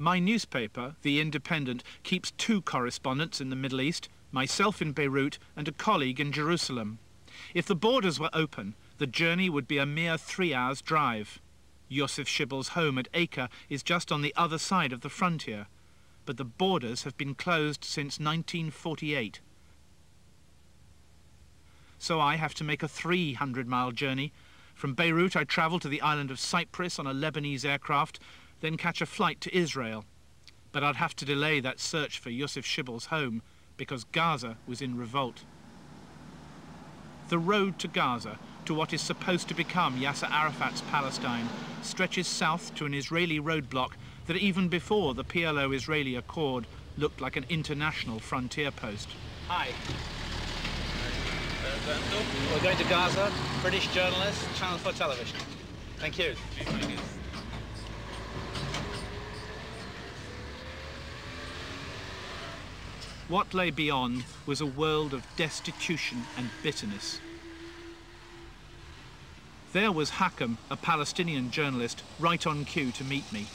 My newspaper, The Independent, keeps 2 correspondents in the Middle East, myself in Beirut and a colleague in Jerusalem. If the borders were open, the journey would be a mere 3 hours' drive. Yosef Shibbol's home at Acre is just on the other side of the frontier, but the borders have been closed since 1948. So I have to make a 300-mile journey. From Beirut I travel to the island of Cyprus on a Lebanese aircraft, then catch a flight to Israel. But I'd have to delay that search for Yosef Shibbol's home because Gaza was in revolt. The road to Gaza, to what is supposed to become Yasser Arafat's Palestine, stretches south to an Israeli roadblock that even before the PLO-Israeli Accord looked like an international frontier post. Hi. We're going to Gaza, British journalist, Channel 4 television. Thank you. What lay beyond was a world of destitution and bitterness. There was Hakam, a Palestinian journalist, right on cue to meet me.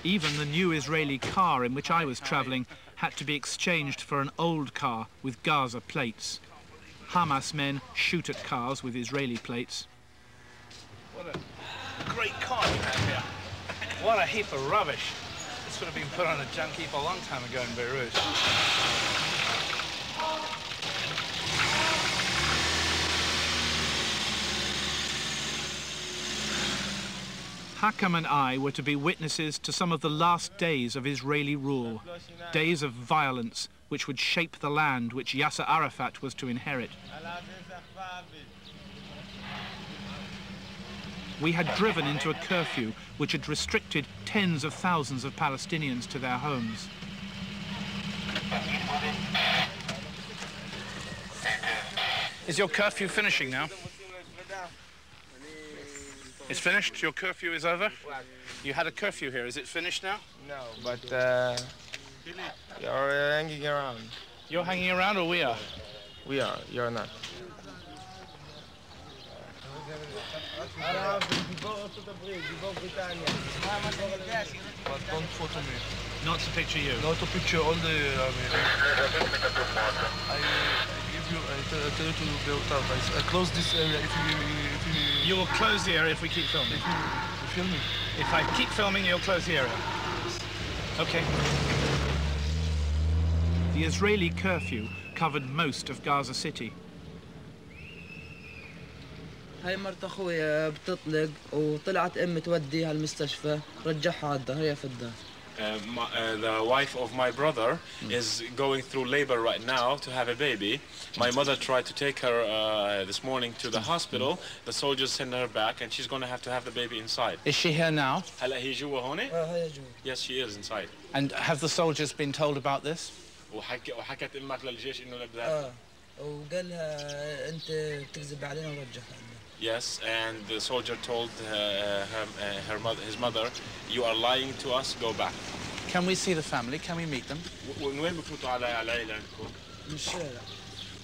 Even the new Israeli car in which I was travelling had to be exchanged for an old car with Gaza plates. Hamas men shoot at cars with Israeli plates. What a great car you have here. What a heap of rubbish. This would have been put on a junk heap a long time ago in Beirut. Hakam and I were to be witnesses to some of the last days of Israeli rule, days of violence which would shape the land which Yasser Arafat was to inherit. We had driven into a curfew which had restricted tens of thousands of Palestinians to their homes. Is your curfew finishing now? It's finished? Your curfew is over? You had a curfew here. Is it finished now? No, but you're hanging around. You're hanging around or we are? We are. You're not. But don't photo me. Not to picture you? Not to picture all the... I give you... I tell you to go out. I close this area if you... You will close the area if we keep filming? If you film me. If I keep filming, you'll close the area? Okay. The Israeli curfew covered most of Gaza City. هاي مرت اخوي بتطلق وطلعت امي توديها على المستشفى رجعها على الدار هي في الدار. The wife of my brother is going through labor right now to have a baby. My mother tried to take her this morning to the hospital. The soldiers send her back and she's going to have the baby inside. Is she here now? هلا هي جوا هون؟ هي جوا. Yes, she is inside. And have the soldiers been told about this? وحكت امك للجيش انه بدها. وقال لها انت بتكذب علينا ورجعها. Yes, and the soldier told his mother, you are lying to us, go back. Can we see the family? Can we meet them? وين بفوتوا على العيلة عندكم؟ من الشارع.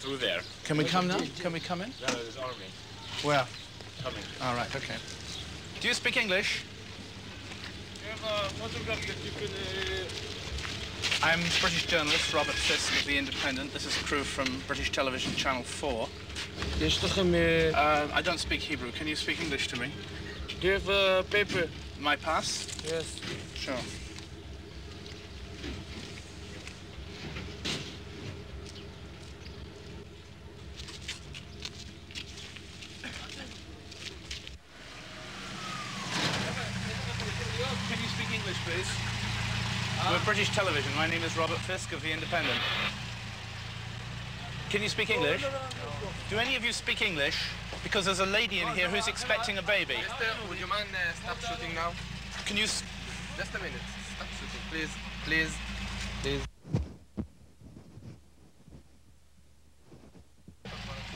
Through there. Can we come now? Can we come in? No, there's army. Where? Coming. All right, okay. Do you speak English? I'm British journalist Robert Fisk of The Independent. This is a crew from British television Channel 4. I don't speak Hebrew. Can you speak English to me? Do you have a paper? My pass? Yes. Sure. Can you speak English, please? We're British television. My name is Robert Fisk of The Independent. Can you speak English? Do any of you speak English? Because there's a lady in here who's expecting a baby. Mister, would you mind stop shooting now? Can you... Just a minute. Stop shooting, please. Please. Please.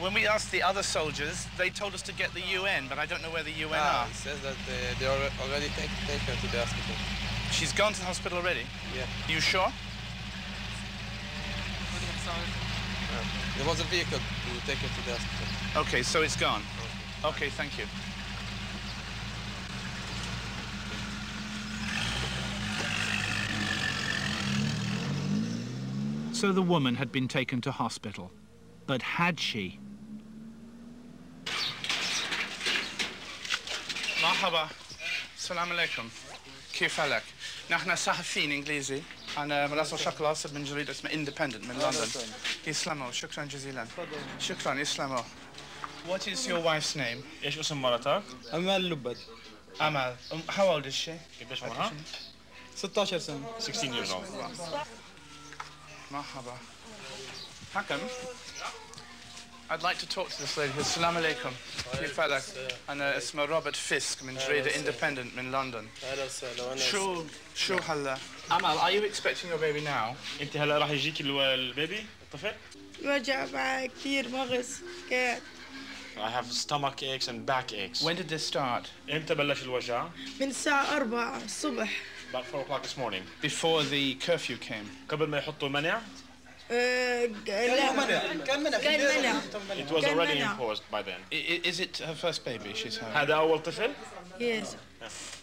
When we asked the other soldiers, they told us to get the UN, but I don't know where the UN are. It says that they already take her to the hospital. She's gone to the hospital already? Yeah. You sure? There was a vehicle to take her to the hospital. Okay, so it's gone. Okay, thank you. So the woman had been taken to hospital. But had she? مرحبا السلام عليكم كيف حالك؟ نحن صحفيين انجليزي انا مراسل شكل اصل من جريده اسمها اندبندنت من لندن يسلموا شكرا جزيلا شكرا يسلموا. What is your wife's name? ايش اسم مرتك؟ أمال لبد Amal. How old is she? قديش عمرها؟ 16 سنة 16 years old. مرحبا. حكم. I'd like to talk to this lady. السلام عليكم. كيف حالك؟ أنا اسمي روبرت فيسك من جريدة اندبندنت من لندن. اهلا وسهلا. شو هلا؟ Amal, are you expecting your baby now? انت هلا راح يجيك البيبي الطفل؟ وجع معي كثير مغص كان. I have stomach aches and back aches. When did this start? امتى بلش الوجع؟ من الساعة 4 الصبح. About 4 o'clock this morning. Before the curfew came. قبل ما يحطوا المنع؟ كان منع. It was already imposed by then. Is it her first baby she's having? هذا أول طفل؟ Yes.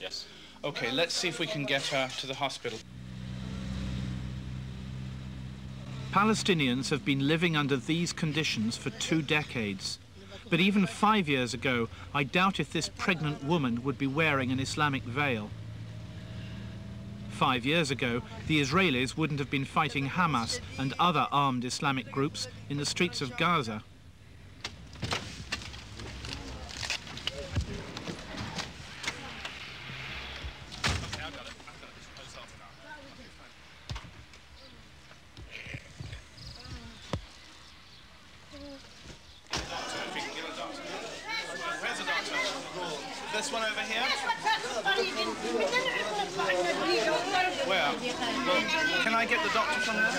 Yes. Okay, let's see if we can get her to the hospital. Palestinians have been living under these conditions for 2 decades. But even 5 years ago, I doubt if this pregnant woman would be wearing an Islamic veil. 5 years ago, the Israelis wouldn't have been fighting Hamas and other armed Islamic groups in the streets of Gaza. This one over here? Where? Can I get the doctor from there?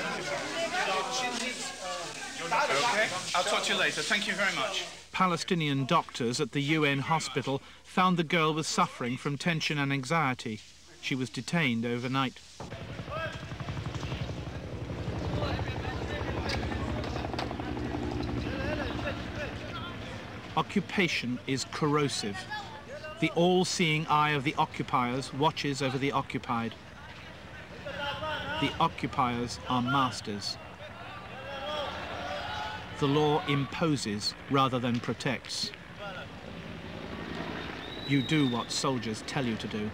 Okay, I'll talk to you later. Thank you very much. Palestinian doctors at the UN hospital found the girl was suffering from tension and anxiety. She was detained overnight. Occupation is corrosive. The all-seeing eye of the occupiers watches over the occupied. The occupiers are masters. The law imposes rather than protects. You do what soldiers tell you to do.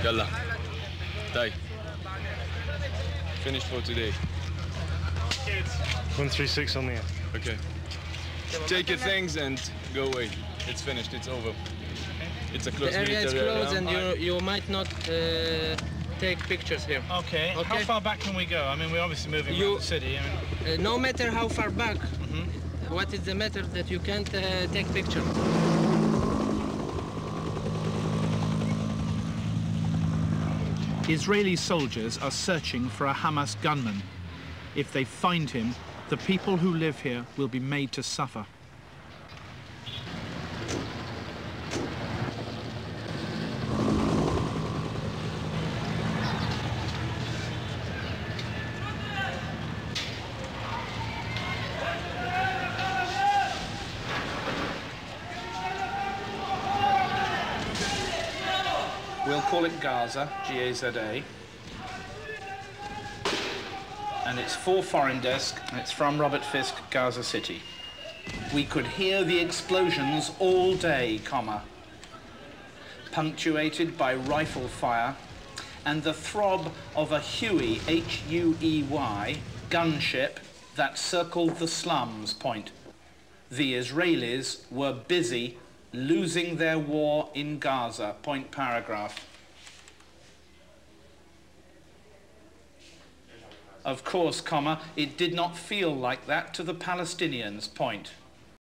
Yalla. Die. Finished for today. 136 on the air. Okay. Take your things and go away. It's finished. It's over. It's a closed The area is military closed area. and you might not take pictures here. Okay. How Okay. far back can we go? I mean, we're obviously moving around the city. I mean, No matter how far back, what is the matter that you can't take pictures? Israeli soldiers are searching for a Hamas gunman. If they find him, the people who live here will be made to suffer. We'll call it Gaza, G-A-Z-A. And it's for Foreign Desk, and it's from Robert Fisk, Gaza City. We could hear the explosions all day, comma, punctuated by rifle fire and the throb of a Huey, H-U-E-Y, gunship that circled the slums, point. The Israelis were busy losing their war in Gaza, point paragraph. Of course, comma, it did not feel like that to the Palestinians, point.